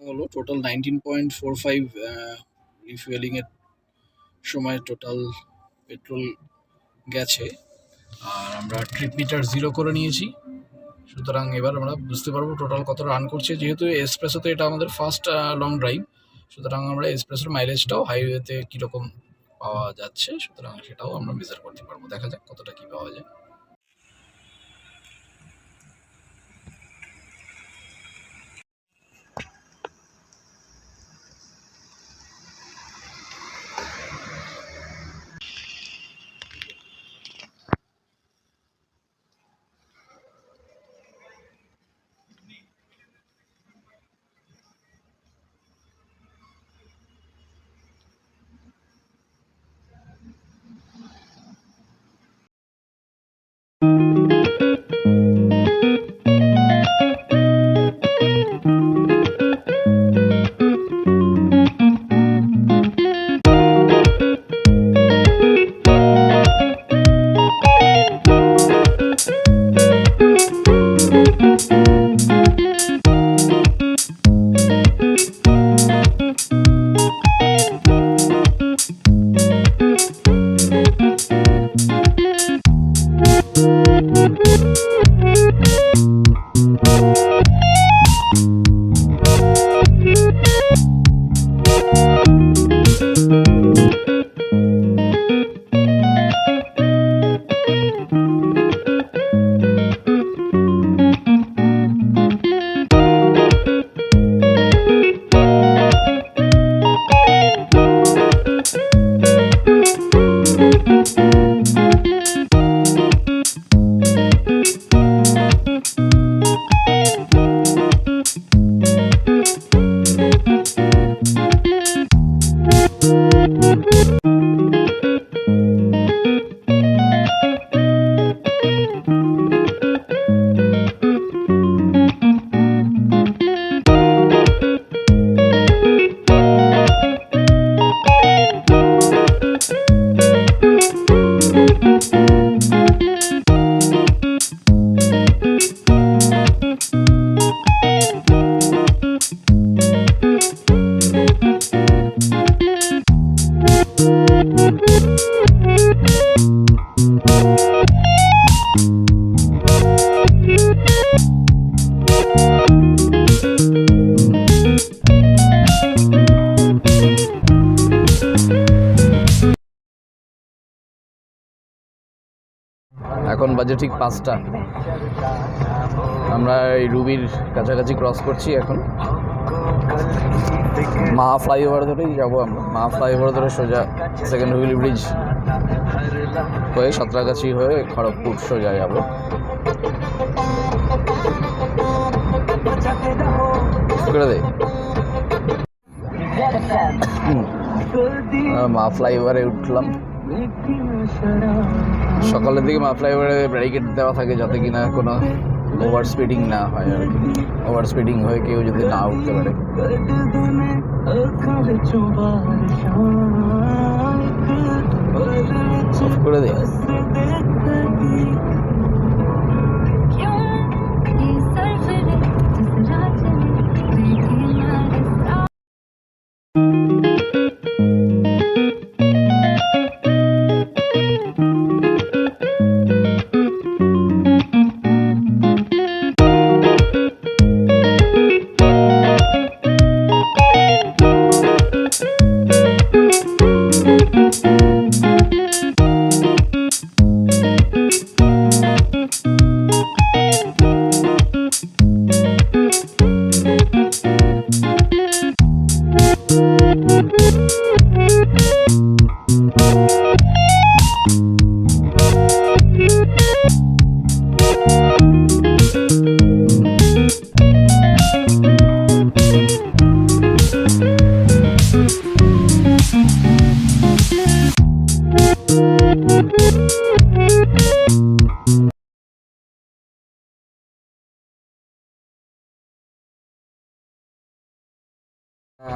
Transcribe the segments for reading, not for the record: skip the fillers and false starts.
হলো total 19.45 refuelling এর সময় টোটাল পেট্রোল গেছে। আর আমরা ট্রিপ মিটার 0 করে নিয়েছি, সুতরাং এবার আমরা বুঝতে পারবো টোটাল কত রান করছে। যেহেতু এসপ্রেসোতে এটা আমাদের ফার্স্ট লং ড্রাইভ, সুতরাং আমরা এসপ্রেসোর মাইলেজটাও হাইওয়েতে কীরকম পাওয়া যাচ্ছে সুতরাং সেটাও আমরা মেজার করতে পারবো। দেখা যাক কতটা কী পাওয়া যায়। এখন বাজে ঠিক 5টা। আমরা এই রুবির কাছাকাছি ক্রস করছি। এখন মা ফ্লাইওভার ধরেই যাবো আমরা। মা ফ্লাইওভার ধরে সোজা সেকেন্ড হুগলি ব্রিজ হয়ে সাঁতরাগাছি হয়ে খড়গপুর সোজা যাবো। করে দে মা ফ্লাইওভারে উঠলাম। সকালের দিকে মা ফ্লাইওভারে ব্যারিকেড দেওয়া থাকে যাতে কিনা কোনো ওভার স্পিডিং না হয় আর কি। ওভার স্পিডিং হয়ে কেউ যদি না উঠতে পারে। অফ করে দে।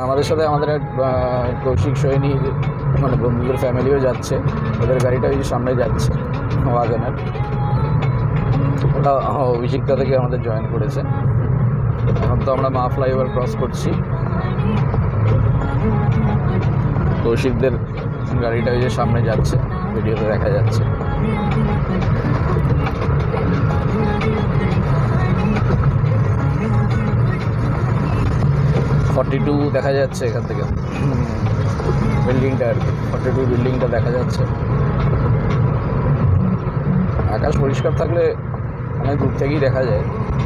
আমাদের সাথে আমাদের এক কৌশিক সৈনী মানে বন্ধুদের ফ্যামিলিও যাচ্ছে। ওদের গাড়িটা ওই সামনে যাচ্ছে ওয়াগনার। ওটা অভিষিক্তা থেকে আমাদের জয়েন করেছে। এখন তো আমরা মা ফ্লাইওভার ক্রস করছি। কৌশিকদের গাড়িটা ওই যে সামনে যাচ্ছে, ভিডিওতে দেখা যাচ্ছে। $42 দেখা যাচ্ছে এখান থেকে, বিল্ডিংটা আর কি। 42 বিল্ডিংটা দেখা যাচ্ছে। আকাশ পরিষ্কার থাকলে অনেক দূর থেকেই দেখা যায়,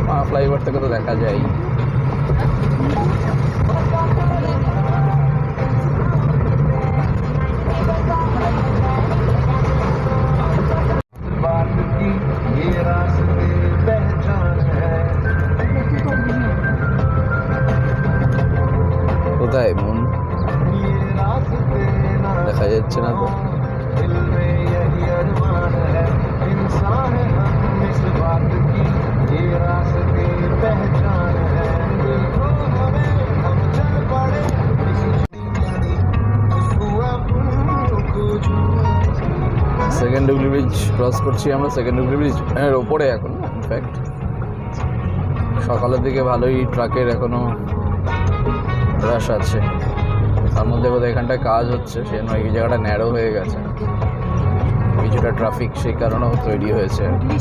মা ফ্লাইওভার থেকে তো দেখা যায়। কোথায় মন দেখা যাচ্ছে না তো। সেকেন্ড হুগলি ব্রিজ ক্রস করছি আমরা। সেকেন্ড হুগলি ব্রিজ এর ওপরে এখন, ইনফ্যাক্ট সকালের দিকে ভালোই ট্রাকের এখনো রাশ আছে। তার মধ্যে বোধহয় এখানটায় কাজ হচ্ছে, সেই জন্য এই জায়গাটা ন্যারো হয়ে গেছে, কিছুটা ট্রাফিক সেই কারণেও তৈরি হয়েছে আর কি।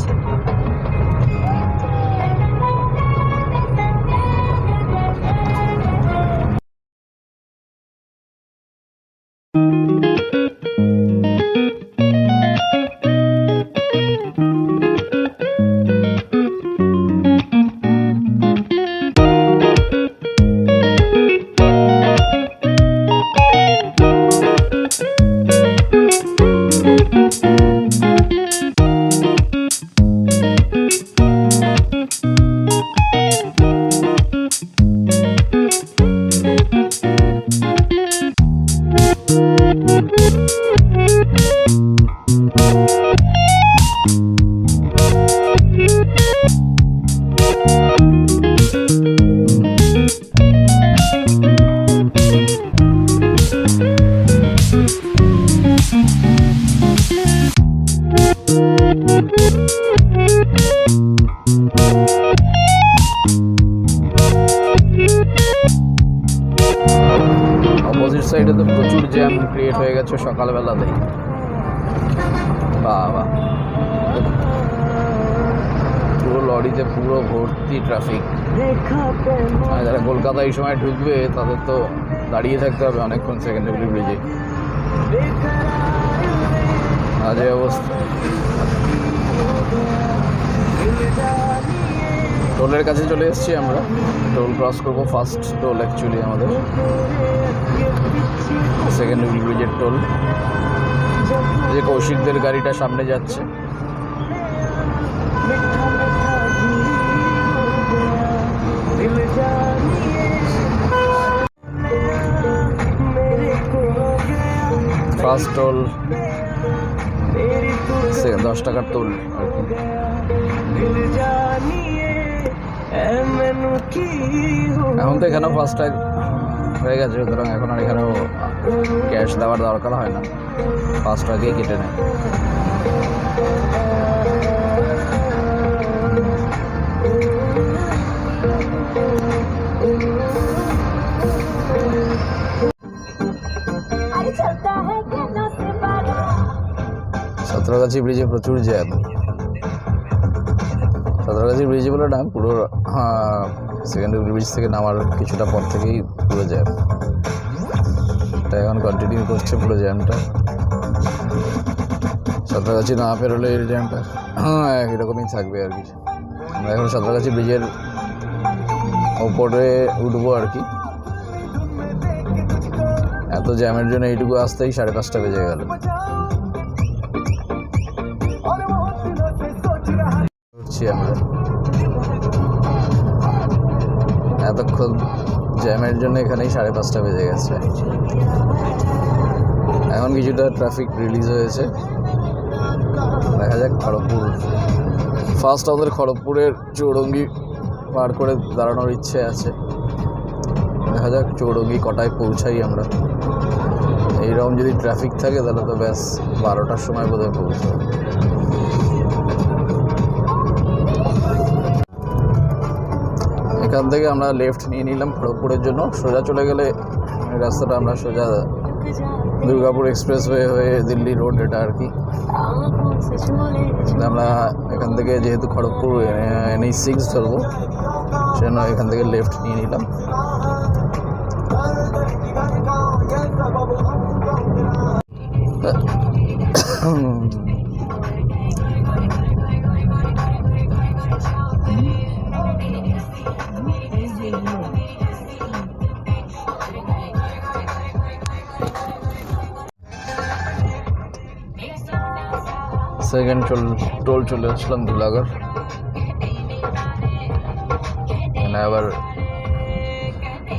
অপোজিট সাইডে তো প্রচুর জ্যাম ক্রিয়েট হয়ে গেছে সকালবেলাতেই। বাবা, পুরো লরিতে পুরো ভর্তি ট্রাফিক। যারা কলকাতা এই সময় ঢুকবে তাদের তো দাঁড়িয়ে থাকতে হবে অনেকক্ষণ সেকেন্ড হুগলি ব্রিজে। বাজে অবস্থা। টোলের কাছে চলে এসেছি আমরা, টোল ক্রস করবো। ফার্স্ট টোল অ্যাকচুয়ালি আমাদের সেকেন্ড হুগলি ব্রিজের টোল। যে কৌশিকদের গাড়িটা সামনে যাচ্ছে, ফার্স্ট টোল 10 টাকার টোল আর কি। এখন তো এখানেও ফাস্ট্যাগ হয়ে গেছে, সুতরাং এখন আর এখানেও ক্যাশ দেওয়ার দরকার হয় না, ফাস্ট্যাগেই কেটে নেয়। সাঁতরাগাছি ব্রিজে প্রচুর জ্যাম। সাঁতরাগাছি ব্রিজ বলে না, পুরো সেকেন্ড হুগলি ব্রিজ থেকে নামার কিছুটা পর থেকেই পুরো জ্যাম। এটা এখন কন্টিনিউ করছে পুরো জ্যামটা। সাঁতরাগাছি না পেরোলে এই জ্যামটা একই রকমই থাকবে আর কি। আমরা এখন সাঁতরাগাছি ব্রিজের ওপরে উঠবো আর কি। এত জ্যামের জন্য এইটুকু আসতেই 5:30 বেজে গেল। আমরা এতক্ষণ জ্যামের জন্য এখানেই 5:30 বেজে গেছে। এখন কিছুটা ট্রাফিক রিলিজ হয়েছে, দেখা যাক। খড়গপুর ফার্স্ট, আমাদের খড়গপুরের চৌরঙ্গি পার করে দাঁড়ানোর ইচ্ছে আছে। দেখা যাক চৌরঙ্গি কটায় পৌঁছাই আমরা। এইরকম যদি ট্রাফিক থাকে তাহলে তো ব্যাস 12টার সময় বোধহয় পৌঁছাবো। এখান থেকে আমরা লেফট নিয়ে নিলাম খড়গপুরের জন্য। সোজা চলে গেলে এই রাস্তাটা আমরা সোজা দুর্গাপুর এক্সপ্রেসওয়ে হয়ে দিল্লি রোড, এটা আর কি। আমরা এখান থেকে যেহেতু খড়গপুর NH6 ধরবো, সেজন্য এখান থেকে লেফট নিয়ে নিলাম। সেকেন্ড টোল চলে আসলাম ধুলাগড়। এখানে আবার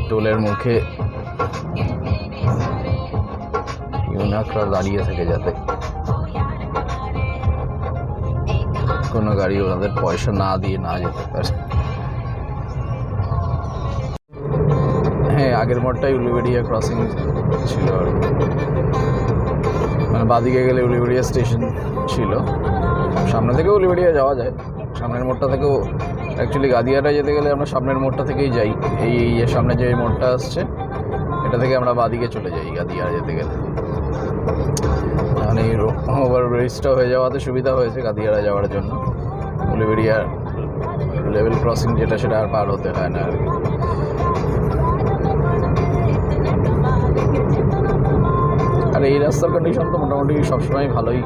টোলের মুখে ইউনাকরা দাঁড়িয়ে থাকে যাতে কোনো গাড়ি ওনাদের পয়সা না দিয়ে না যেতে পারে। হ্যাঁ, আগের মোড়টাই উলুবেড়িয়া ক্রসিং ছিল আর মানে বাদিকে গেলে উলুবেড়িয়া স্টেশন ছিল। সামনে থেকেও উলুবেড়িয়া যাওয়া যায়, সামনের মোড়টা থেকেও। অ্যাকচুয়ালি গাদিয়াটা যেতে গেলে আমরা সামনের মোড়টা থেকেই যাই। এই সামনে যে মোড়টা আসছে এটা থেকে আমরা বাদিকে চলে যাই গাদিয়া যেতে গেলে। মানে ওভার ব্রিজটা হয়ে যাওয়াতে সুবিধা হয়েছে গাদিয়ারা যাওয়ার জন্য। উলুবেড়িয়া লেভেল ক্রসিং যেটা, সেটা আর পার হতে হয় না আর কি। আর এই রাস্তার কন্ডিশন তো মোটামুটি সবসময় ভালোই,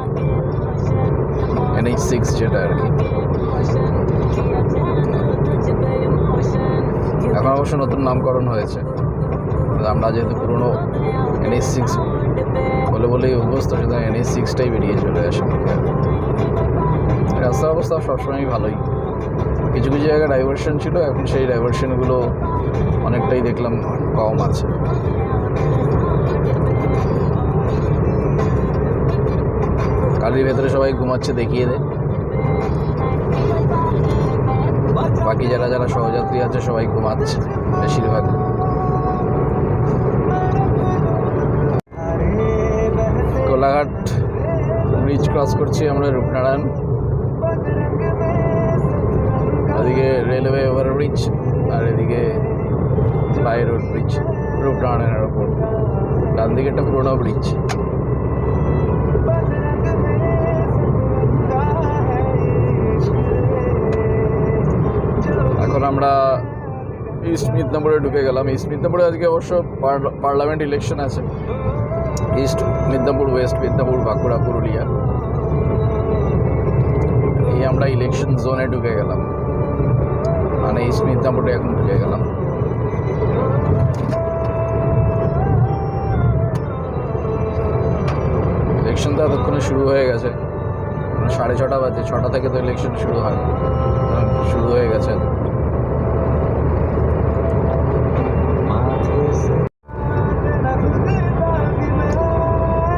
NH6 যেটা আর কি। এখন অবশ্য নতুন নামকরণ হয়েছে, আমরা যেহেতু পুরনো NH6 বলেই অভ্যস্ত, সুতরাং NH6টাই বেরিয়ে চলে আসে। রাস্তার অবস্থা সবসময় ভালোই। কিছু কিছু জায়গায় ডাইভারশন ছিল, এখন সেই ডাইভারশনগুলো অনেকটাই দেখলাম কম আছে। গাড়ির ভেতরে সবাই ঘুমাচ্ছে, দেখিয়ে দেয়। বাকি যারা যারা সহযাত্রী আছে সবাই ঘুমাচ্ছে বেশিরভাগ। কোলাঘাট ব্রিজ ক্রস করছি আমরা, রূপনারায়ণ। ওদিকে রেলওয়ে ওভারব্রিজ আর এদিকে বাই রোড ব্রিজ রূপনারায়ণের ওপর। ডান দিকে একটা পুরোনো ব্রিজ। এখন আমরা ইস্ট মিদনাপুরে ঢুকে গেলাম। ইস্ট মিদনাপুরে আজকে অবশ্য পার্লামেন্ট ইলেকশন আছে। ইস্ট মিদনাপুর, ওয়েস্ট মিদনাপুর, বাঁকুড়া, পুরুলিয়া, এই আমরা ইলেকশন জোনে ঢুকে গেলাম। মানে ইস্ট মিদনাপুরে এখন ঢুকে গেলাম। ইলেকশন তো এতক্ষণে শুরু হয়ে গেছে, 6:30 বাজে। 6টা থেকে তো ইলেকশন শুরু হয়, শুরু হয়ে গেছে।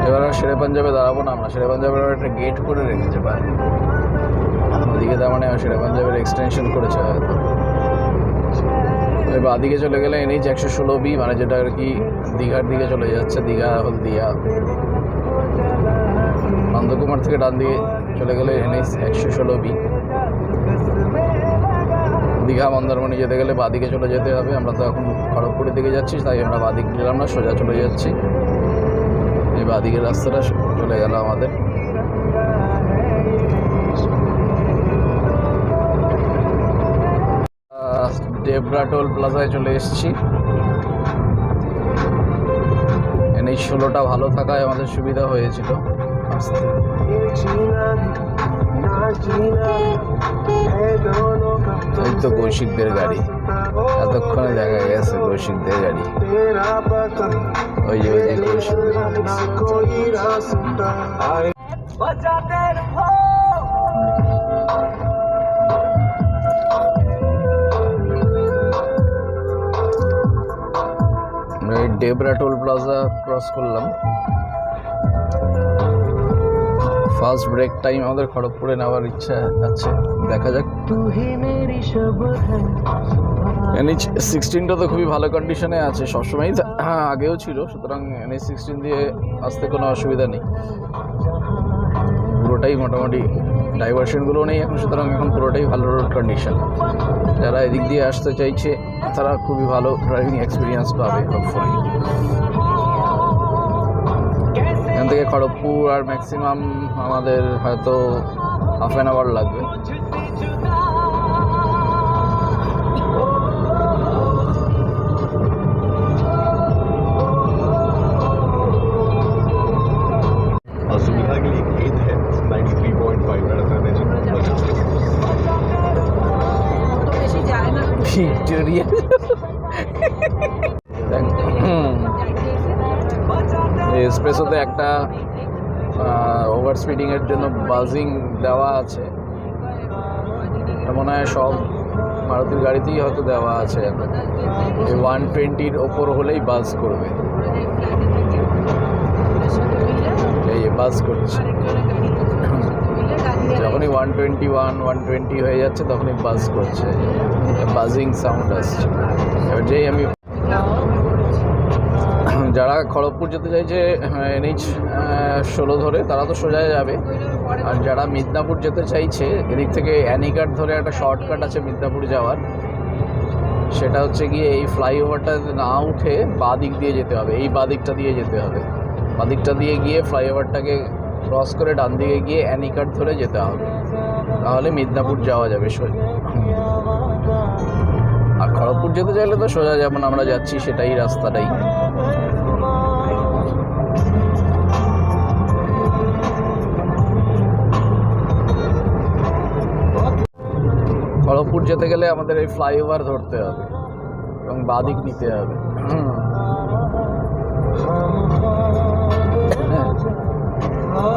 এবার আর শেরে পাঞ্জাবে দাঁড়াবো না আমরা। শেরে পাঞ্জাবের একটা গেট করে রেখেছে বাইরে, ওদিকে তার মানে শেরে পাঞ্জাবের এক্সটেনশন করেছে হয়তো। এবার বাদিকে চলে গেলে NH 116B, মানে যেটা আর কি দীঘার দিকে চলে যাচ্ছে, দীঘা হলদিয়া। নন্দকুমার থেকে ডান দিকে চলে গেলে NH 116B। দীঘা মন্দারমণি যেতে গেলে বাদিকে চলে যেতে হবে। আমরা তো এখন খড়গপুরের দিকে যাচ্ছি, তাই আমরা বাদিক গেলাম না, সোজা চলে যাচ্ছি। এই বাদিকের রাস্তাটা চলে গেল আমাদের। ডেবরা টোল প্লাজায় চলে এসেছি। NH 16টা ভালো থাকায় আমাদের সুবিধা হয়েছিল আসতে। এই তো কৌশিকদের গাড়ি, এতক্ষণে দেখা গেছে কৌশিকদের গাড়ি। ওই যে কৌশিকদের আমরা এই ডেবরা টোল প্লাজা ক্রস করলাম। ফার্স্ট ব্রেক টাইম আমাদের খড়গপুরে নেওয়ার ইচ্ছা আছে, দেখা যাক। NH 16টা তো খুবই ভালো কন্ডিশনে আছে সবসময়, হ্যাঁ আগেও ছিল, সুতরাং NH 16 দিয়ে আসতে কোনো অসুবিধা নেই। পুরোটাই মোটামুটি ডাইভারশনগুলো নেই এখন, সুতরাং এখন পুরোটাই ভালো রোড কন্ডিশন। যারা এদিক দিয়ে আসতে চাইছে তারা খুবই ভালো ড্রাইভিং এক্সপিরিয়েন্স পাবে হোপফুলি। এখান থেকে খড়গপুর আর ম্যাক্সিমাম আমাদের হয়তো হাফ অ্যান আওয়ার লাগবে। सुविधा के लिए खेद है 93.5 এক্সপ্রেসোতে একটা ওভার স্পিডিংয়ের জন্য বাজিং দেওয়া আছে, মনে হয় সব মারুতির গাড়িতেই হয়তো দেওয়া আছে এখন। 120-র ওপর হলেই বাজ করবে, এই বাজ করছে। যখনই 120 হয়ে যাচ্ছে তখনই বাজ করছে, বাজিং সাউন্ড আসছে। এবার যেই আমি যারা খড়গপুর যেতে চাইছে NH 16 ধরে তারা তো সোজা যাবে, আর যারা মিদনাপুর যেতে চাইছে এদিক থেকে অ্যানিকাট ধরে একটা শর্টকাট আছে মিদনাপুর যাওয়ার, সেটা হচ্ছে গিয়ে এই ফ্লাইওভারটা না উঠে বাঁ দিক দিয়ে যেতে হবে, এই বাঁ দিকটা দিয়ে যেতে হবে। বাঁ দিকটা দিয়ে গিয়ে ফ্লাইওভারটাকে ক্রস করে ডান দিকে গিয়ে অ্যানিকাট ধরে যেতে হবে, তাহলে মিদনাপুর যাওয়া যাবে সোজা। আর খড়গপুর যেতে চাইলে তো সোজা যেমন আমরা যাচ্ছি সেটাই রাস্তাটাই। খড়গপুর যেতে গেলে আমাদের এই ফ্লাইওভার ধরতে হবে এবং বাদিক নিতে হবে।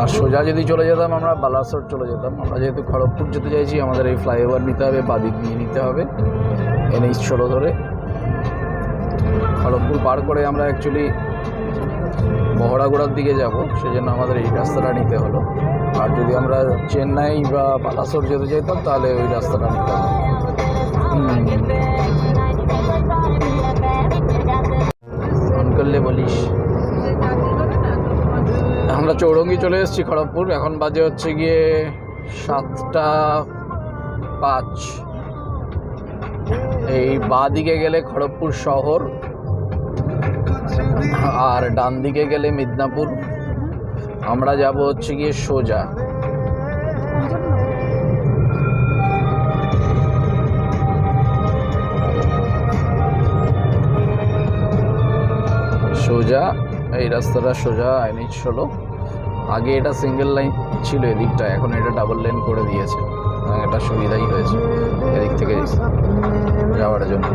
আর সোজা যদি চলে যেতাম আমরা বালাসোর চলে যেতাম। আমরা যেহেতু খড়গপুর যেতে চাইছি আমাদের এই ফ্লাইওভার নিতে হবে, বাদিক নিয়ে নিতে হবে NH 16 ধরে। খড়গপুর পার করে আমরা অ্যাকচুয়ালি বহরাগোড়ার দিকে যাব, সেজন্য আমাদের এই রাস্তাটা নিতে হলো। আর যদি আমরা চেন্নাই বা বালাসোর যেতে চাইতাম তাহলে ওই রাস্তাটা নিতে হবে। ফোন করলে বলিস। আমরা চৌরঙ্গি চলে এসেছি খড়গপুর, এখন বাজে হচ্ছে গিয়ে 7টা 5। এই বাঁ দিকে গেলে খড়গপুর শহর, আর ডান দিকে গেলে মিদনাপুর। আমরা যাব হচ্ছে গিয়ে সোজা। সোজা এই রাস্তাটা সোজা NH 16। আগে এটা সিঙ্গেল লাইন ছিল এদিকটা, এখন এটা ডাবল লাইন করে দিয়েছে, এটা সুবিধাই হয়েছে এদিক থেকে যাওয়ার জন্য।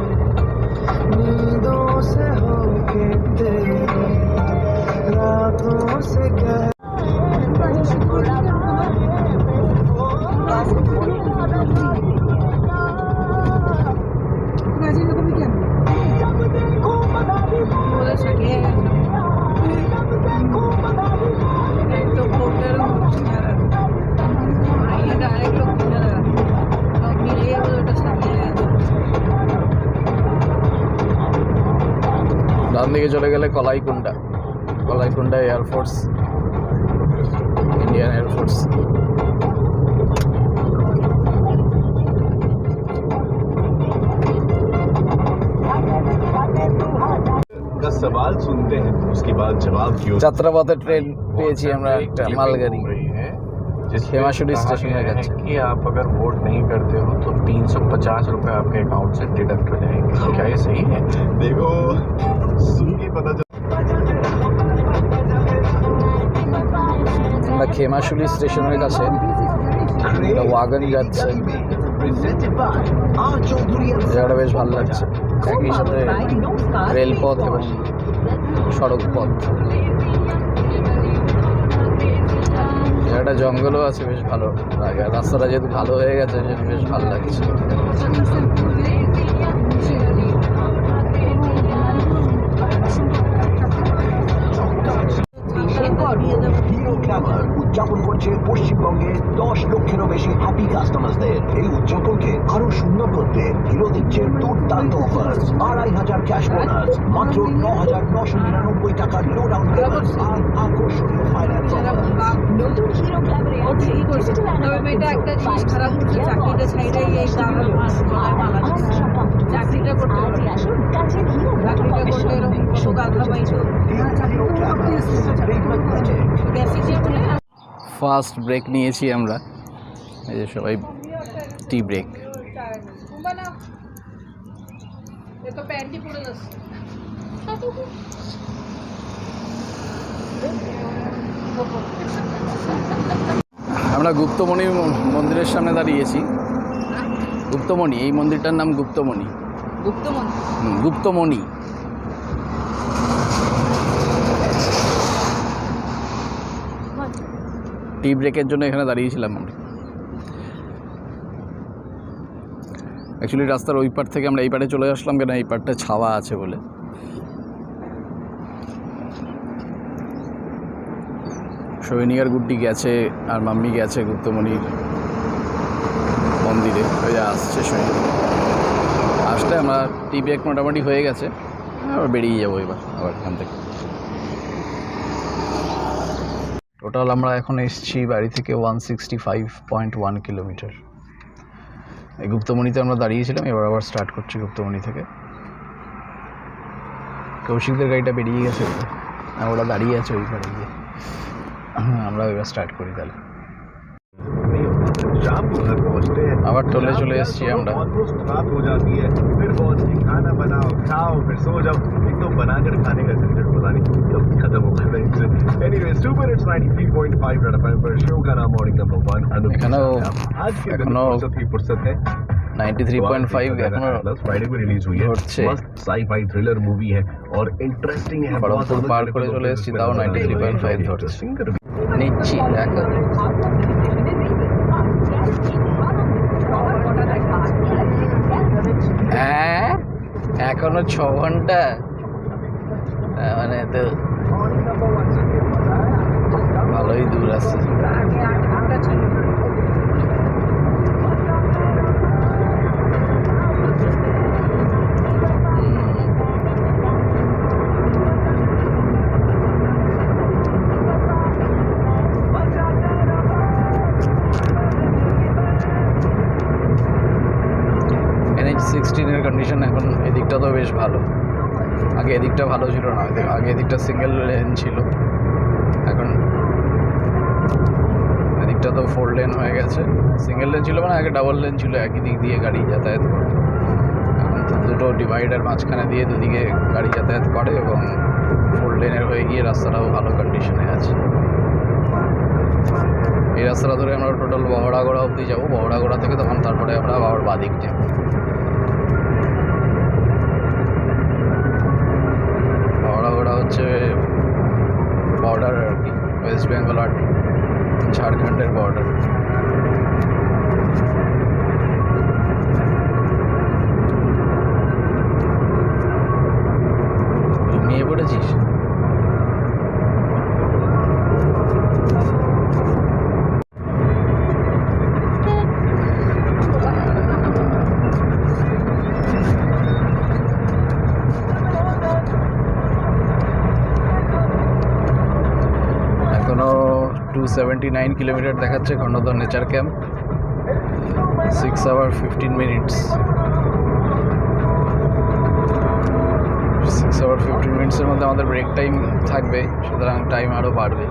ডান দিকে চলে গেলে কলাইকুণ্ডা এয়ারফোর্স, ইন্ডিয়ান এয়ারফোর্স। का सवाल सुनते हैं उसके बाद जवाब क्यों। যাত্রাপথে ট্রেন পেয়েছি আমরা একটা মালগাড়ি, खेमाशुली स्टेशन में जाते हैं कि आप अगर वोट नहीं करते हो तो 350 रुपये आपके अकाउंट से डिडक्ट हो जाएंगे। क्या ये सही है? देखो सुन के पता चल। আমরা খেমাশুলি স্টেশনের কাছে একটা ওয়াগন যাচ্ছে, জায়গাটা বেশ ভালো লাগছে। একই সাথে রেলপথ এবং সড়ক পথ, একটা জঙ্গলও আছে, বেশ ভালো লাগে। রাস্তাটা যেহেতু ভালো হয়ে গেছে সেটা বেশ ভালো লাগছে। হিরো গ্ল্যামার উদযাপন করছে পশ্চিমবঙ্গে 10 লক্ষেরও বেশি হ্যাপি কাস্টমারদের। এই উদযাপনকে আরো সুন্দর করতে হিরো দিচ্ছে দুর্দান্ত অফার, 2500 ক্যাশ বোনাস, মাত্র 9999 টাকার লো ডাউন পেমেন্ট আর আকর্ষণীয় ফাইন্যান্স অফার। নতুন হিরো গ্ল্যামারে আছে ডিজিটাল অ্যানালগ জিনিস খারাপ হচ্ছে চাকরিটা ছাইড়ে এই দাঁড়ানো গলায় মালা দিচ্ছে। চাকরিটা করতে পারবে না। চাকরিটা করলে এরকম কত গাধা পাইছো বেসিকে বলে ফার্স্ট ব্রেক নিয়েছি আমরা, এই যে সবাই টি ব্রেক। প্যান্টই পরে যাচ্ছে। আমরা গুপ্তমণি মন্দিরের সামনে দাঁড়িয়েছি। গুপ্তমণি, এই মন্দিরটার নাম গুপ্তমণি। গুপ্তমণি। টি ব্রেকের জন্য এখানে দাঁড়িয়েছিলাম আমরা। অ্যাকচুয়ালি রাস্তার ওই পার থেকে আমরা এই পারে চলে আসলাম কেন, এই পারটা ছাওয়া আছে বলে। সৈনিকার গুড্ডি গেছে আর মাম্মি গেছে গুপ্তমণির মন্দিরে, ওই আসছে সৈনিক। আসলে আমরা টি ব্রেক মোটামুটি হয়ে গেছে, আবার বেরিয়ে যাবো এবার আবার এখান থেকে। টোটাল আমরা এখন এসেছি বাড়ি থেকে 165.1 কিলোমিটার। এই গুপ্তমণিতে আমরা দাঁড়িয়েছিলাম, এবার আবার স্টার্ট করছি গুপ্তমণি থেকে। কৌশিকদের গাড়িটা বেরিয়ে গেছে, ওরা দাঁড়িয়ে আছে ওই ঘরে গিয়ে। আমরা এবার স্টার্ট করি তাহলে। शाम को घर पहुंचते हैं, আবার टोले चले एसছি আমরা। ऑलमोस्ट रात हो जाती है, फिर पहुंच के खाना बनाओ, खाओ, फिर सो जाओ। एक तो बनाकर खाने का झंझट पता नहीं कब खत्म होगा। Anyway, super hits 93.5 red FM पर शो का नाम मॉर्निंग नंबर 1 अनुप। आज के दिन फुर्सत है 93.5 এখনো फ्राइडे को रिलीज हुई है। হচ্ছে। मस्त साई-फाई थ्रिलर मूवी है और इंटरेस्टिंग है। খড়গপুর পার করে চলে এসেছি, তাও 93.5 ধরছে। নিচ্ছি দেখো। হ্যাঁ, এখনো 6 ঘন্টা, মানে তো ভালোই দূর আছে। NH16 এর কন্ডিশন এখন এদিকটা তো বেশ ভালো, আগে এদিকটা ভালো ছিল না। আগে এদিকটা সিঙ্গেল লেন ছিল, এখন এদিকটা তো 4 লেন হয়ে গেছে। সিঙ্গেল লেন ছিল মানে আগে ডাবল লেন ছিল, একই দিক দিয়ে গাড়ি যাতায়াত করতো। এখন তো দুটো ডিভাইডার মাঝখানে দিয়ে দুদিকে গাড়ি যাতায়াত করে এবং 4 লেনের হয়ে গিয়ে রাস্তাটাও ভালো কন্ডিশনে আছে। এই রাস্তাটা ধরে আমরা টোটাল বহড়াগড়া অবধি যাবো। বহড়াগড়া থেকে তখন তারপরে আমরা আবার বাদিক নেব। বহড়াগড়া হচ্ছে বর্ডার আর কি, ওয়েস্ট বেঙ্গল আর ঝাড়খণ্ডের বর্ডার। ঘুমিয়ে পড়েছিস? এখনো 279 কিলোমিটার দেখাচ্ছে Khandadhar nature camp. 6 hours 15 minutes। 6 hours 15 মিনিটসের মধ্যে আমাদের ব্রেক টাইম থাকবে, সুতরাং টাইম আরও বাড়বে।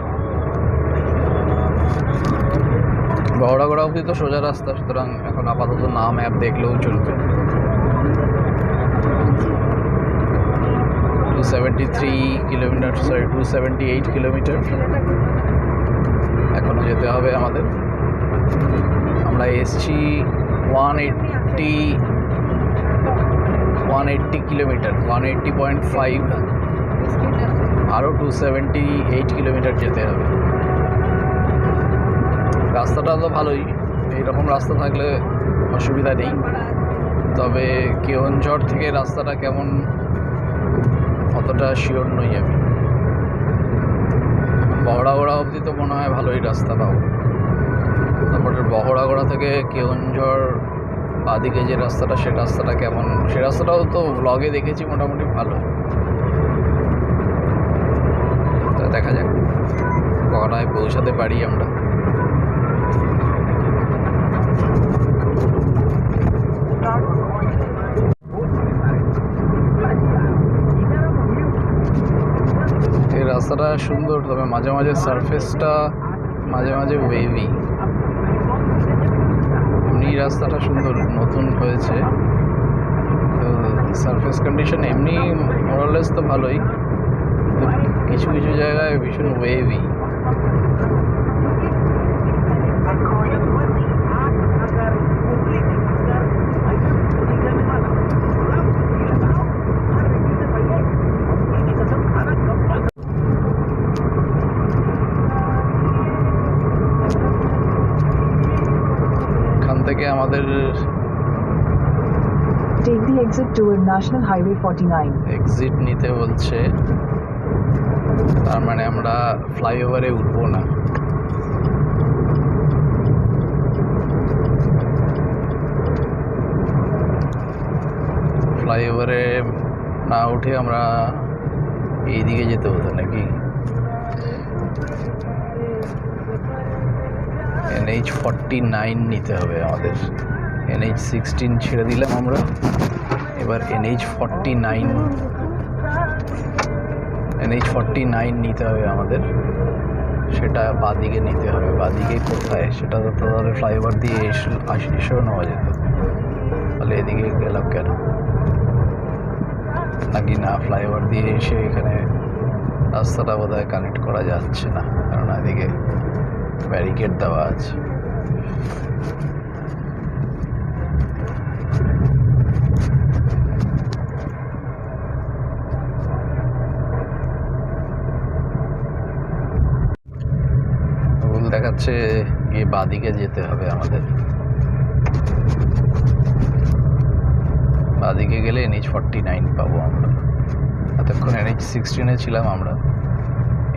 বহড়াগড়া অবধি তো সোজা রাস্তা, সুতরাং এখন আপাতত না ম্যাপ দেখলেও চলবে। 273 কিলোমিটার, সরি 278 কিলোমিটার এখনও যেতে হবে আমাদের। আমরা এসছি 180 কিলোমিটার, 180.5। আরও 278 কিলোমিটার যেতে হবে। রাস্তাটা তো ভালোই, এইরকম রাস্তা থাকলে অসুবিধা নেই। তবে কেওনঝড় থেকে রাস্তাটা কেমন অতটা শিওর নই আমি। বহড়াগড়া অবধি তো মনে হয় ভালোই রাস্তা পাবো, তারপরে বহড়াগড়া থেকে কেওনঝড় বাদিকে যে রাস্তাটা, সে রাস্তাটা কেমন, সে রাস্তাটাও তো ব্লগে দেখেছি মোটামুটি ভালো। তা দেখা যাক কটায় পৌঁছাতে পারি আমরা। এই রাস্তাটা সুন্দর, তবে মাঝে মাঝে সারফেসটা মাঝে মাঝে ওয়েভি। এমনি রাস্তাটা সুন্দর, নতুন হয়েছে তো সারফেস কন্ডিশন এমনি মোরালেস তো ভালোই, তো কিছু কিছু জায়গায় ভীষণ ওয়েভি। এখান থেকে আমাদের Take the exit toward National Highway 49. Exit নিতে বলছে, তার মানে আমরা ফ্লাইওভারে উঠবো না। ফ্লাইওভারে না উঠে আমরা এইদিকে যেতে হতো নাকি? NH49 নিতে হবে আমাদের। NH16 ছেড়ে দিলাম আমরা, এবার NH49 নিতে হবে আমাদের। সেটা বাদিকে নিতে হবে। বাদিকে কোথায় সেটা তো তাহলে ফ্লাইওভার দিয়ে এসেও নেওয়া যেত, তাহলে এদিকে গেলাম কেন? নাকি না, ফ্লাইওভার দিয়ে এসে এখানে রাস্তাটা বোধহয় কানেক্ট করা যাচ্ছে না, কারণ এদিকে ব্যারিকেড দেওয়া আছে। ভুল দেখাচ্ছে, গিয়ে বাদিকে যেতে হবে আমাদের। বাদিকে গেলে NH49 পাবো আমরা। এতক্ষণ NH16 ছিলাম আমরা,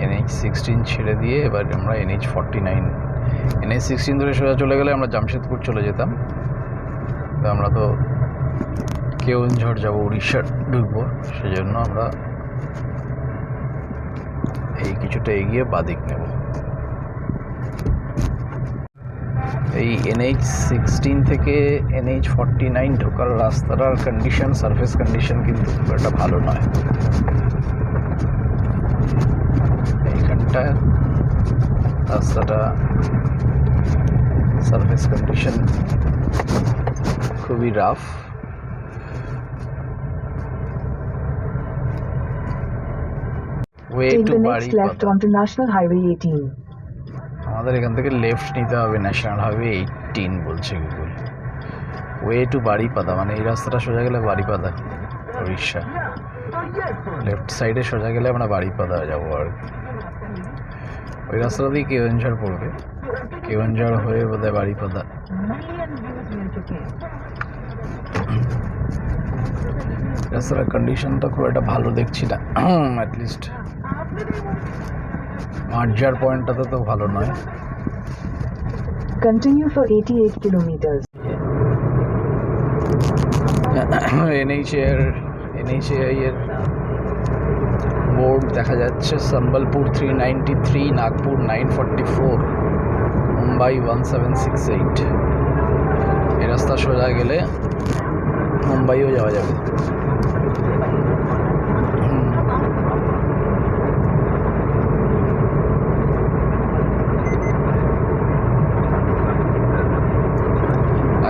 NH16 ছেড়ে দিয়ে এবার আমরা NH16 ধরে সোজা চলে গেলে আমরা জামশেদপুর চলে যেতাম। তো আমরা তো কেওনঝড় যাবো, উড়িষ্যা ঢুকবো, সেজন্য আমরা এই কিছুটা এগিয়ে বাদিক নেব। এই NH16 থেকে NH49 ঢোকার রাস্তাটার কন্ডিশন, সারফেস কন্ডিশন কিন্তু খুব একটা ভালো নয়। এইখানটা রাস্তাটা সারফেস কন্ডিশন খুবই rough. Way Take to the বাড়ি next left onto National Highway 18. আমাদের এখান থেকে লেফট নিতে হবে, ন্যাশনাল হাইওয়ে 18 বলছে গুগল। ওয়ে টু বাড়িপাদা, মানে এই রাস্তাটা সোজা গেলে বাড়িপাদা, উড়িষ্যা। লেফট সাইডে সোজা গেলে আমরা বাড়িপাদা যাবো। আর ওই রাস্তাটা দিয়ে কেওনঝড় পড়বে, কেওনঝড় হয়ে বোধহয় বাড়িপাদা। রাস্তার কন্ডিশনটা খুব একটা ভালো দেখছি না, অ্যাটলিস্ট মার্জার পয়েন্টটাতে তো ভালো নয়। Continue for 88 kilometers. NHAI এর বোর্ড দেখা যাচ্ছে, সম্বলপুর 393, নাগপুর 944, মুম্বাই 1768। এই রাস্তা সোজা গেলে মুম্বাইও যাওয়া যাবে।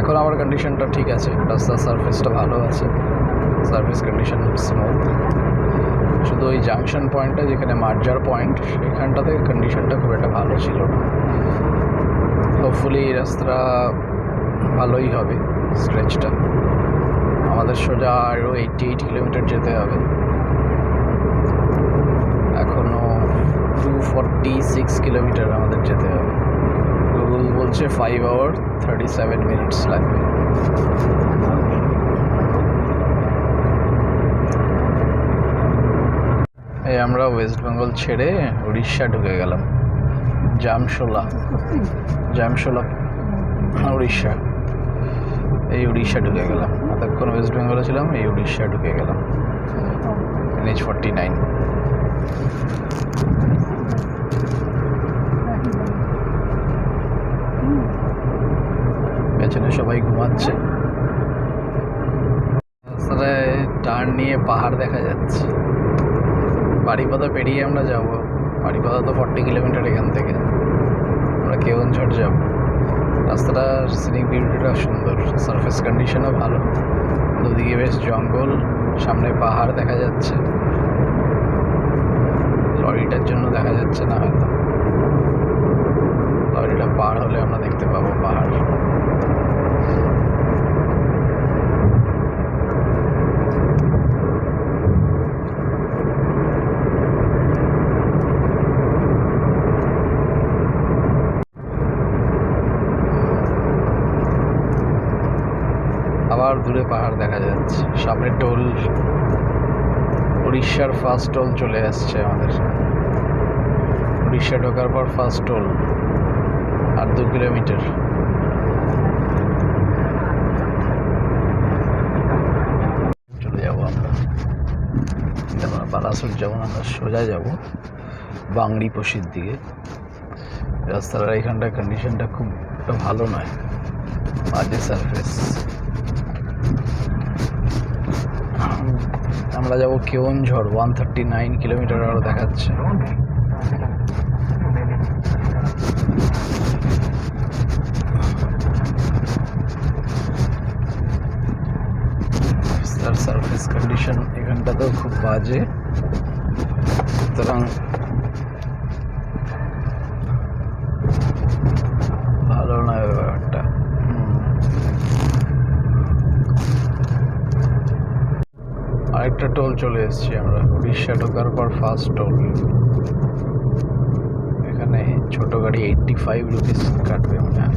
এখন আমার কন্ডিশনটা ঠিক আছে, রাস্তার সারফেসটা ভালো আছে, সার্ভিস কন্ডিশন স্মুথ। শুধু ওই জাংশন পয়েন্টটা যেখানে মার্জার পয়েন্ট, সেখানটাতে কন্ডিশনটা খুব একটা ভালো ছিল না। হোপফুলি এই রাস্তাটা ভালোই হবে, স্ট্রেচটা। আমাদের সোজা আরও 88 কিলোমিটার যেতে হবে, এখনও 246 কিলোমিটার আমাদের যেতে হবে। গুগল বলছে 5 hour 37 minutes লাগবে। এই আমরা ওয়েস্ট বেঙ্গল ছেড়ে উড়িষ্যা ঢুকে গেলাম, জামশোলা উড়িষ্যা। এই উড়িষ্যা ঢুকে গেলাম, এতক্ষণ ওয়েস্ট বেঙ্গলে ছিলাম, এই উড়িষ্যা ঢুকে গেলাম। NH49। সবাই ঘুমাচ্ছে। রাস্তায় টার্ন নিয়ে পাহাড় দেখা যাচ্ছে। বাড়িপাদা পেরিয়ে আমরা যাব। বাড়িপাদা তো 40 কিলোমিটার এখান থেকে। আমরা কেওনঝড় যাব। রাস্তাটার সিনিক বিউটিটা সুন্দর, সারফেস কন্ডিশনও ভালো, দুদিকে বেশ জঙ্গল, সামনে পাহাড় দেখা যাচ্ছে। লরিটার জন্য দেখা যাচ্ছে না হয়তো, লরিটা পার হলে আমরা দেখতে পাবো পাহাড়। আবার দূরে পাহাড় দেখা যাচ্ছে, সামনে টোল, উড়িষ্যার ফার্স্ট টোল চলে আসছে আমাদের। উড়িষ্যা ঢোকার পর ফার্স্ট টোল, আর 2 কিলোমিটার। চলে যাবো আমরা, আমরা বালাসোর যাবো না, আমরা সোজা যাব বাংড়িপোশির দিকে। রাস্তার এখানটার কন্ডিশনটা খুব ভালো নয়, বাজে সারফেস। আমরা যাব কেওনঝড়, 139 কিলোমিটার আরও দেখাচ্ছে। সারফেস কন্ডিশন এখানটাতেও খুব বাজে, সুতরাং ভালো নয় ব্যাপারটা। আরেকটা টোল চলে এসেছি আমরা, উড়িষ্যা ঢোকার পর ফার্স্ট টোল। এখানে ছোট গাড়ি 85 রুপিস কাটবে মনে হয়।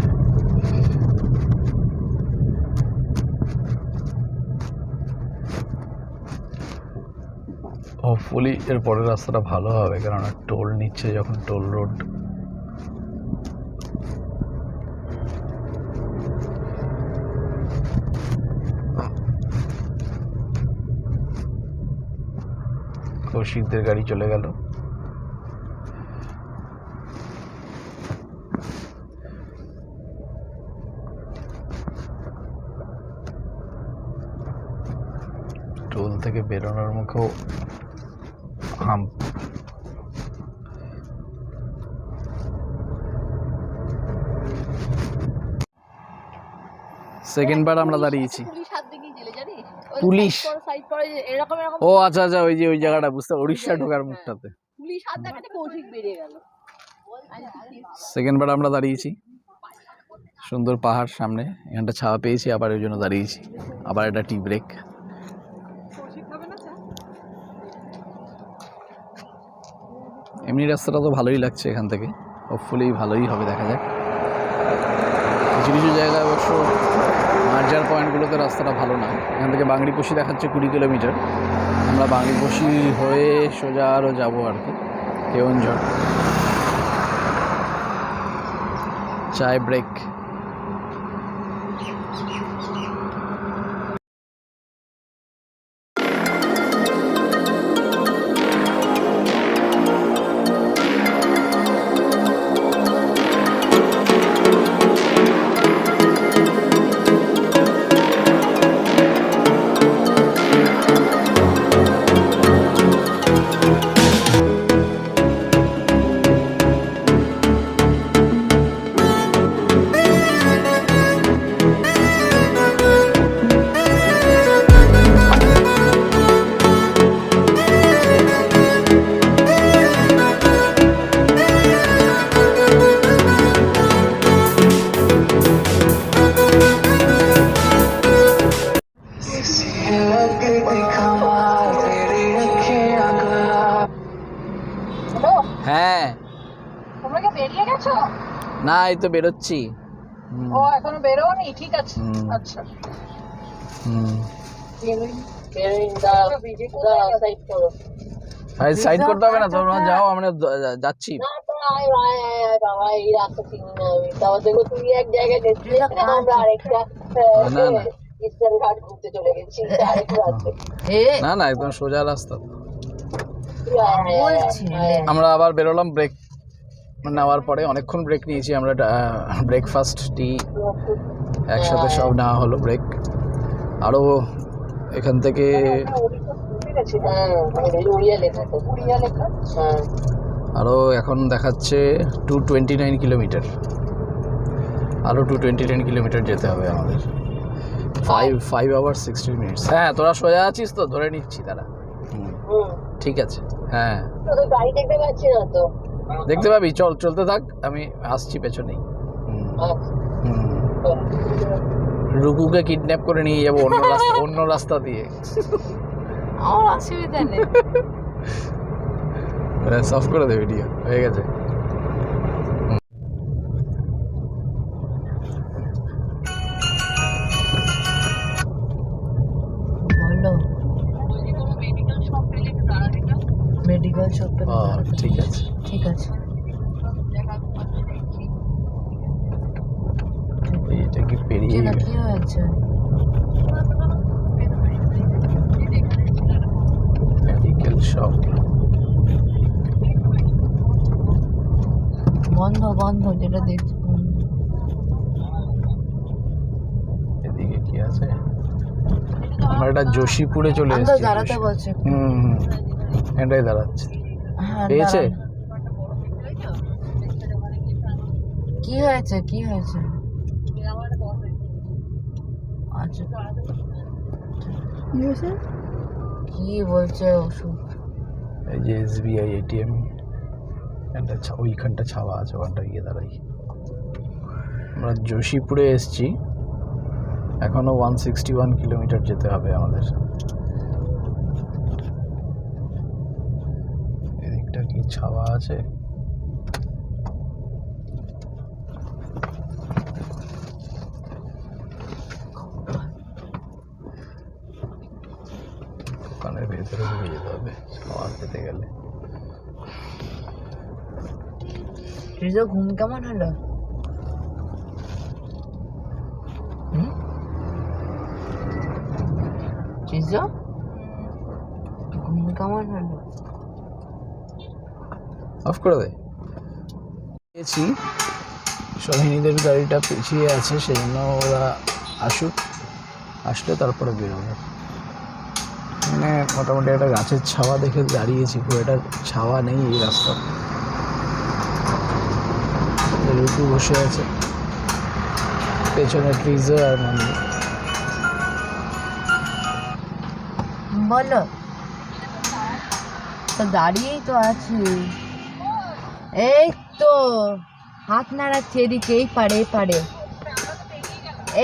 হোপফুলি এর পরের রাস্তাটা ভালো হবে, কেননা টোল নিচ্ছে যখন, টোল রোড। কৌশিকদের গাড়ি চলে গেল। টোল থেকে বেরোনোর মুখেও হাম্প। সেকেন্ড বার আমরা দাঁড়িয়েছি। পুলিশ? ও আচ্ছা আচ্ছা, ওই যে ওই জায়গাটা বুঝতে, উড়িষ্যা ঢোকার মুখটাতে। সেকেন্ড বার আমরা দাঁড়িয়েছি, সুন্দর পাহাড় সামনে, এখানটা ছাওয়া পেয়েছি, আবার ওই জন্য দাঁড়িয়েছি। আবার একটা টি ব্রেক। এমনি রাস্তাটা তো ভালোই লাগছে এখান থেকে, হোপফুলি ভালোই হবে, দেখা যাক। কিছু কিছু জায়গায় অবশ্য মার্জার পয়েন্টগুলোতে রাস্তাটা ভালো না। এখান থেকে বাংড়িপোশি দেখাচ্ছে 20 কিলোমিটার। আমরা বাংড়িপোশি হয়ে সোজা আরও যাবো আর কি, কেওনঝড়। চায় ব্রেক। হ্যাঁ, তোমরা কি বেরিয়ে গেছো? না এই তো বেরোচ্ছি। ও এখনো বেরোনি? ঠিক আছে। আচ্ছা, সাইড করতে হবে না, তোমরা যাও, আমরা যাচ্ছি। বাবা এই রাস্তা চিনি না আমি। তারপর দেখো তুমি এক জায়গায় ডেস্টিনেশন, আমরা আরেকটা না না ইস্টার্ন ঘাট ঘুরতে চলে গেছি। আরেকটা রাস্তা না না, একদম সোজা রাস্তা। আমরা আবার বেরোলাম ব্রেক নেওয়ার পরে অনেকক্ষণ ব্রেক নিয়েছি আমরা, ব্রেকফাস্ট টি একসাথে সব নেওয়া হলো ব্রেক। আরও এখান থেকে আরও এখন দেখাচ্ছে 229 কিলোমিটার, আরও 229 কিলোমিটার যেতে হবে আমাদের। 5 hours 60 minutes। হ্যাঁ, তোরা সোজা আছিস তো? ধরে নিচ্ছি তারা। ঠিক আছে, হ্যাঁ গাড়ি দেখতে পাচ্ছি না তো। দেখতে পাবি, চলতে থাক, আমি আসছি পেছনেই। রুকুকে কিডন্যাপ করে নিয়ে যাবো অন্য রাস্তা দিয়ে। আমার অসুবিধা নেই। সফ করে দে, ভিডিও হয়ে গেছে। বলো, মেডিকেল শপ ঠিক আছে, ঠিক আছে। এটা কি পেরিয়ে কেন, কি হয়েছে? মেডিকেল শপ বন্ধ যেটা দেখছি। এদিকে কি আছে? আমরা এটা যোশীপুরে চলে আমি তো এসেছি। দাঁড়াতে বলছি। এটাই দাঁড়াচ্ছে। হ্যাঁ, পেয়েছে? কি হয়েছে? আচ্ছা, কি বলছে ওষুধ? এই যে SBI ATM, ওইখানটা ছাওয়া আছে, ওখানটা গিয়ে দাঁড়াই। আমরা যোশীপুরে এসেছি, এখনো 161 কিলোমিটার যেতে হবে আমাদের। এদিকটা কি ছাওয়া আছে? দোকানের ভেতরে ঢুকে যেতে হবে ছাওয়া পেতে গেলে। ঘুম কেমন হলো? ঘুম কেমন হলো? অফ করে দে। পেয়েছি, সোহিনীদের গাড়িটা পিছিয়ে আছে, সেই জন্য ওরা আসলে তারপরে বেরোবে। মানে মোটামুটি একটা গাছের ছাওয়া দেখে দাঁড়িয়েছি, খুব একটা ছাওয়া নেই এই রাস্তা। রুকু বসে আছে, পেছনে ট্রিজো আর মামি। বলো, তো দাঁড়িয়েই তো আছি। এই তো হাত নাড়াচ্ছে এদিকে, এই পারে।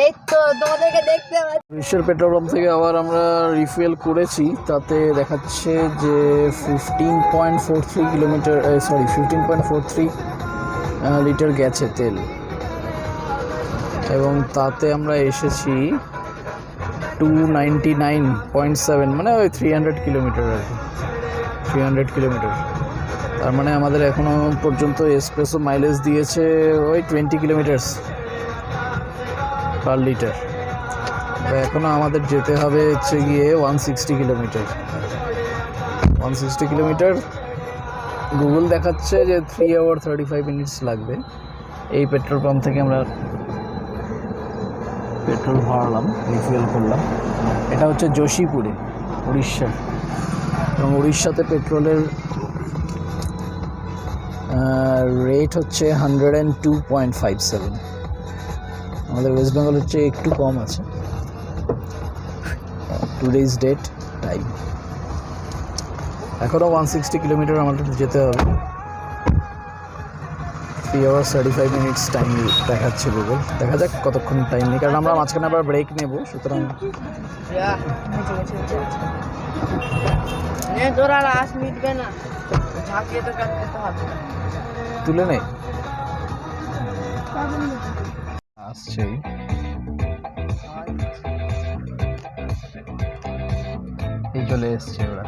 এই তো তোমাদেরকে দেখতে পাচ্ছি। বিশ্বের পেট্রোল পাম্প থেকে আবার আমরা রিফুয়েল করেছি, তাতে দেখাচ্ছে যে 15.43 লিটার গেছে তেল, এবং তাতে আমরা এসেছি 299.7, মানে ওই 300 কিলোমিটার আর কি, 300 কিলোমিটার। তার মানে আমাদের এখনও পর্যন্ত এসপ্রেসো মাইলেজ দিয়েছে ওই 20 কিলোমিটার্স পার লিটার। তো এখনও আমাদের যেতে হবে হচ্ছে গিয়ে 160 কিলোমিটার। 160 কিলোমিটার গুগল দেখাচ্ছে যে 3 hour 35 minutes লাগবে। এই পেট্রোল পাম্প থেকে আমরা পেট্রোল ভরালাম, রিফিল করলাম। এটা হচ্ছে যোশীপুরে, উড়িষ্যা, এবং উড়িষ্যাতে পেট্রোলের রেট হচ্ছে 102.57। আমাদের ওয়েস্ট বেঙ্গল হচ্ছে একটু কম আছে। টুডেজ ডেট টাইম এখনও 160 কিলোমিটার আমাদের যেতে হবে। 3 hours 35 minutes টাইম দেখাচ্ছে গুগল। দেখা যাক কতক্ষণ টাইম নেই, কারণ আমরা মাঝখানে আবার ব্রেক নেব, সুতরাং তোরা রাস মিটবে না, ঝাঁকিয়ে তো কাটতে হবে। তুলে নে। আসছে এই চলে এসছে ওরা।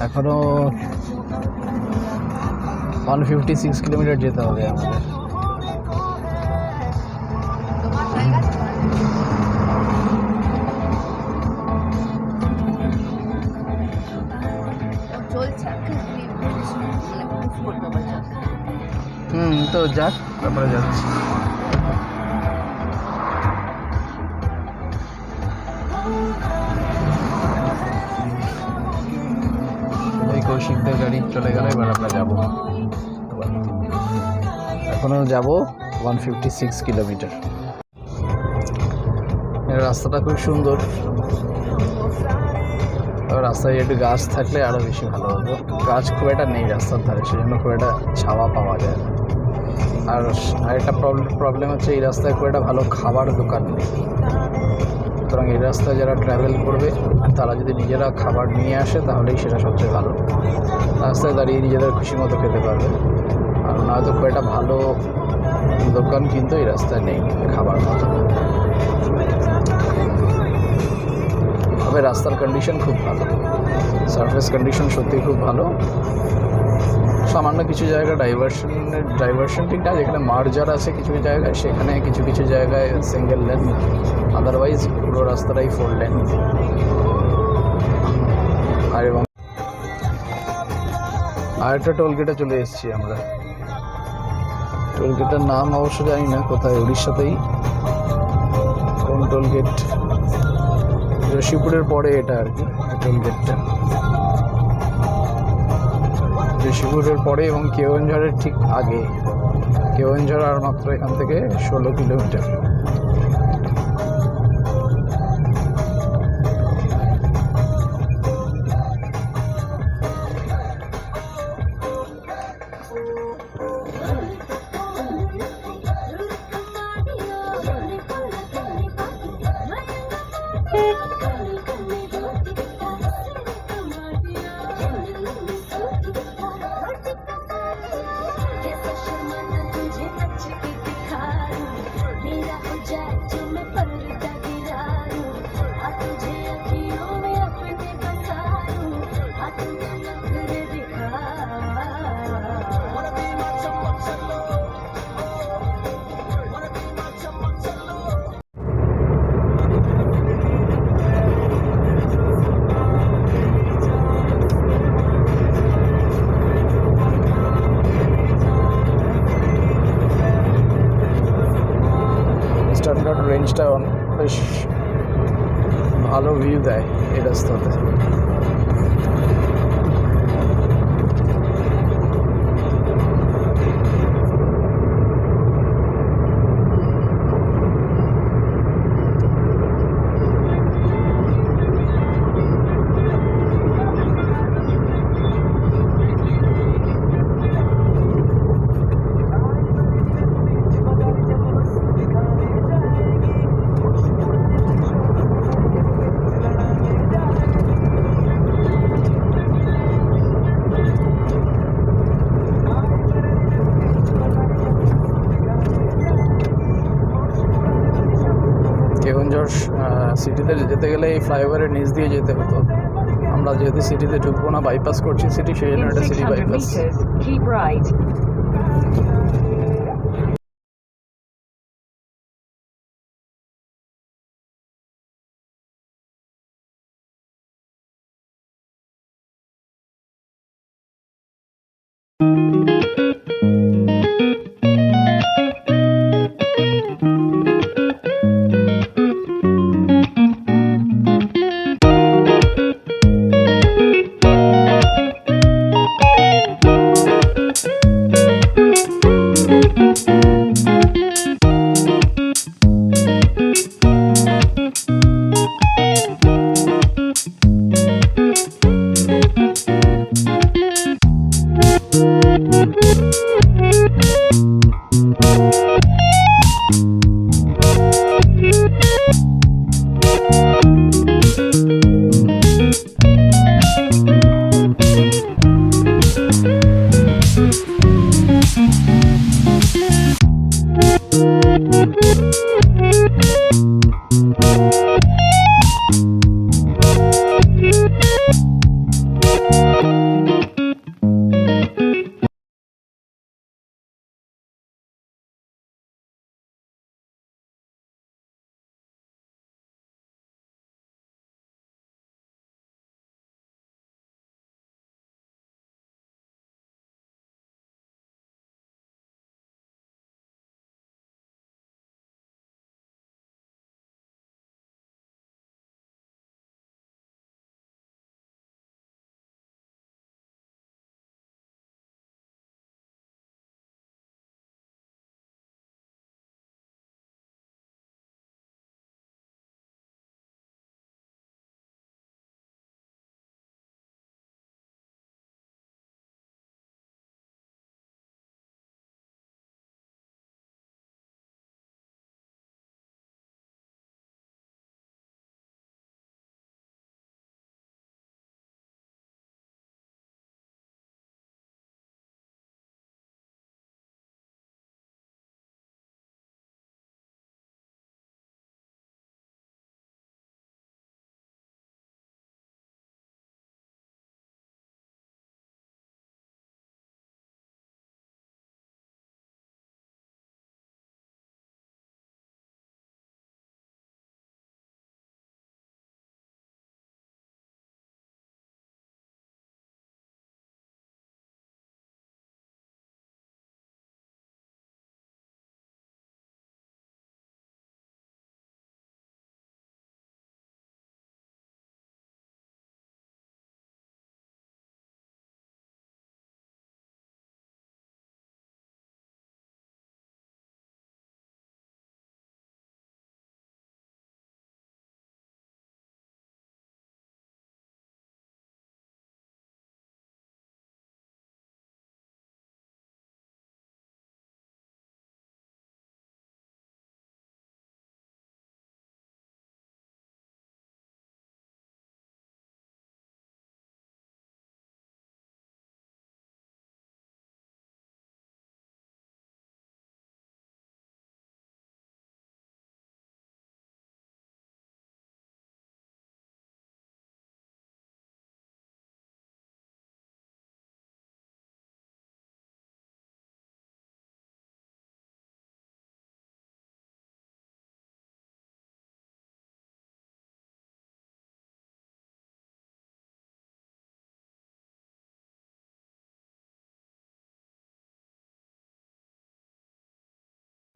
এখনো 156 কিলোমিটার যেতে হবে আমাদের। তো যাক, তারপরে যাচ্ছি। এই কৌশিকদের গাড়ি চলে গেল, এবার আমরা যাবো। এখনো যাবো 156 কিলোমিটার। রাস্তাটা খুব সুন্দর, রাস্তায় একটু গাছ থাকলে আরও বেশি ভালো হতো। গাছ খুব একটা নেই রাস্তার ধারে, সেই জন্য খুব একটা ছাওয়া পাওয়া যায় না। আর আরেকটা প্রবলেম হচ্ছে এই রাস্তায় খুব একটা ভালো খাবার দোকান নেই। সুতরাং এই রাস্তায় যারা ট্রাভেল করবে তারা যদি নিজেরা খাবার নিয়ে আসে তাহলেই সেটা সবচেয়ে ভালো। রাস্তায় দাঁড়িয়ে নিজেদের খুশি মতো খেতে পারবে। আর নয়তো খুব একটা ভালো দোকান কিন্তু এই রাস্তায় নেই খাবার মতো। তবে রাস্তার কন্ডিশন খুব ভালো, সারফেস কন্ডিশন সত্যি খুব ভালো। সামান্য কিছু জায়গায় ডাইভারশন ঠিক না, যেখানে মার্জার আছে কিছু জায়গায়, সেখানে কিছু কিছু জায়গায় সিঙ্গেল লেন, আদারওয়াইজ পুরো রাস্তাটাই 4 লেন। আর এবং আরেকটা টোলগেটে চলে এসেছি আমরা। টোলগেটের নাম অবশ্য জানি না, কোথায়, উড়িষ্যাতেই। কোন টোলগেট? যোশীপুরের পরে এটা আর কি টোলগেটটা, যোশীপুরের পরে এবং কেওনঝড়ের ঠিক আগে। কেওনঝড় আর মাত্র এখান থেকে 16 কিলোমিটার। স্ট্যান্ডার্ড রেঞ্জটা বেশ ভালো ভিউ দেয় এই রাস্তাতে। কেওনঝড় সিটিতে যেতে গেলে এই ফ্লাইওভারের নিচ দিয়ে যেতে হতো। আমরা যেহেতু সিটিতে ঢুকবো না, বাইপাস করছি সিটি, সেই জন্য In এটা city 600 bypass. meters, keep right.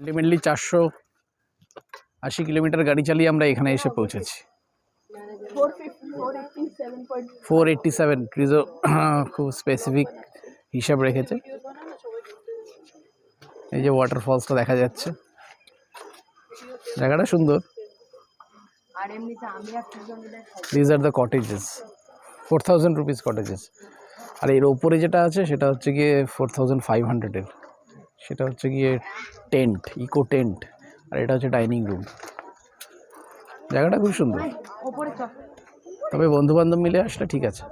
Ultimately 480 kilometre গাড়ি চালিয়ে আমরা এখানে এসে পৌঁছেছি। 487 ক্রিজো খুব স্পেসিফিক হিসাব রেখেছে। এই যে ওয়াটারফলসটা দেখা যাচ্ছে, জায়গাটা সুন্দর। These are the cottages, 4000 rupees cottages. আর এর ওপরে যেটা আছে সেটা হচ্ছে গিয়ে 4500-এর, সেটা হচ্ছে গিয়ে টেন্ট, ইকো টেন্ট। আর এটা হচ্ছে ডাইনিং রুম। জায়গাটা খুব সুন্দর, তবে বন্ধুবান্ধব মিলে আসলে ঠিক আছে।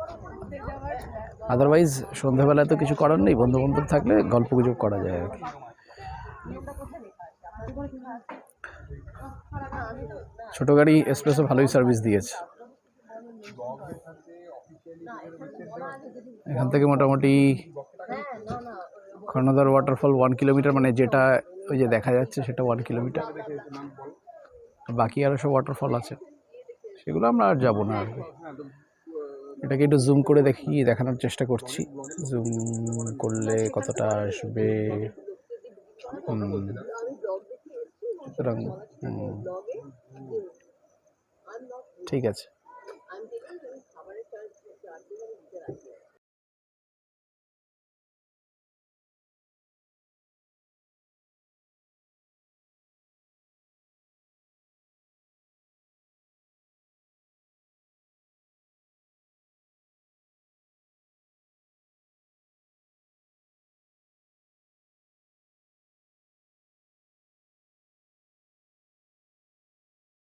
আদারওয়াইজ সন্ধ্যাবেলায় তো কিছু করার নেই, বন্ধুবান্ধব থাকলে গল্প গুজব করা যায় আর কি। ছোটো গাড়ি এক্সপ্রেসও ভালোই সার্ভিস দিয়েছে। এখান থেকে মোটামুটি কর্ণধার ওয়াটারফল 1 কিলোমিটার, মানে যেটা ওই যে দেখা যাচ্ছে সেটা 1 কিলোমিটার। বাকি আরও সব ওয়াটারফল আছে, সেগুলো আমরা আর যাবো না আর কি। এটাকে একটু জুম করে দেখানোর চেষ্টা করছি। জুম করলে কতটা আসবে, সুতরাং ঠিক আছে।